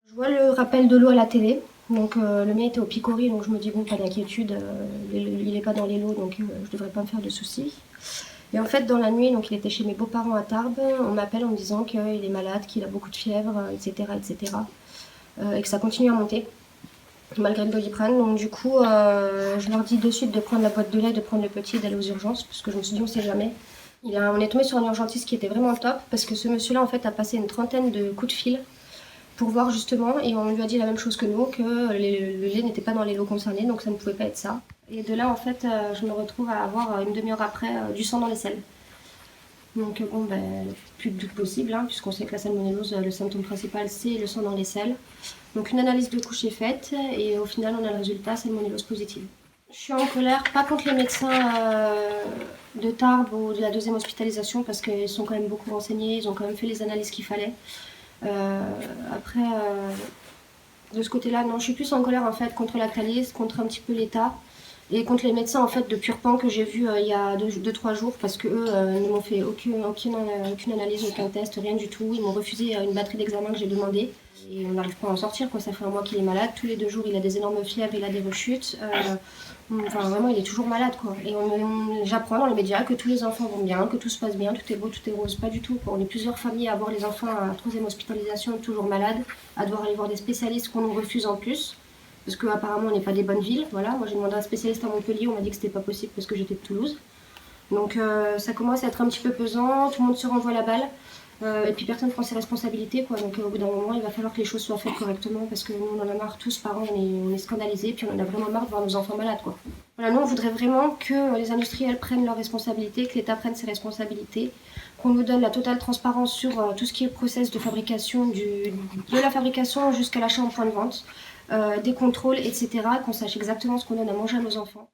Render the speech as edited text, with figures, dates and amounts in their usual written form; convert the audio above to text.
Je vois le rappel de l'eau à la télé, donc le mien était au Picori, donc je me dis bon, pas d'inquiétude, il n'est pas dans les lots, donc je devrais pas me faire de soucis. Et en fait, dans la nuit, donc il était chez mes beaux-parents à Tarbes, on m'appelle en me disant qu'il est malade, qu'il a beaucoup de fièvre, etc., etc., et que ça continue à monter, malgré le Doliprane. Donc du coup, je leur dis de suite de prendre la boîte de lait, de prendre le petit et d'aller aux urgences, parce que je me suis dit on sait jamais. On est tombé sur un urgentiste qui était vraiment top, parce que ce monsieur-là, en fait, a passé une trentaine de coups de fil pour voir justement, et on lui a dit la même chose que nous, que le lait n'était pas dans les lots concernés, donc ça ne pouvait pas être ça. Et de là, en fait, je me retrouve à avoir une demi-heure après du sang dans les selles. Donc bon, ben, plus de doute possible, hein, puisqu'on sait que la salmonellose, le symptôme principal, c'est le sang dans les selles. Donc une analyse de couche est faite, et au final, on a le résultat salmonellose positive. Je suis en colère, pas contre les médecins de Tarbes ou de la deuxième hospitalisation, parce qu'ils sont quand même beaucoup renseignés, ils ont quand même fait les analyses qu'il fallait. Après, de ce côté-là, non, je suis plus en colère en fait contre Lactalis, contre un petit peu l'État et contre les médecins en fait de Purpan que j'ai vus il y a 2-3 jours parce que eux ne m'ont fait aucune analyse, aucun test, rien du tout. Ils m'ont refusé une batterie d'examen que j'ai demandé et on n'arrive pas à en sortir quoi. Ça fait un mois qu'il est malade, tous les 2 jours il a des énormes fièvres, il a des rechutes. Enfin vraiment il est toujours malade quoi. Et j'apprends dans les médias que tous les enfants vont bien, que tout se passe bien, tout est beau, tout est rose. Pas du tout quoi. On est plusieurs familles à avoir les enfants à la 3e hospitalisation toujours malades, à devoir aller voir des spécialistes qu'on nous refuse en plus. Parce qu'apparemment on n'est pas des bonnes villes, voilà. Moi j'ai demandé à un spécialiste à Montpellier, on m'a dit que c'était pas possible parce que j'étais de Toulouse. Donc ça commence à être un petit peu pesant, tout le monde se renvoie la balle. Et puis personne ne prend ses responsabilités quoi. Donc au bout d'un moment il va falloir que les choses soient faites correctement parce que nous on en a marre tous parents, on est scandalisés, puis on en a vraiment marre de voir nos enfants malades quoi. Voilà, nous on voudrait vraiment que les industriels prennent leurs responsabilités, que l'État prenne ses responsabilités, qu'on nous donne la totale transparence sur tout ce qui est process de fabrication, de la fabrication jusqu'à l'achat en point de vente, des contrôles, etc., qu'on sache exactement ce qu'on donne à manger à nos enfants.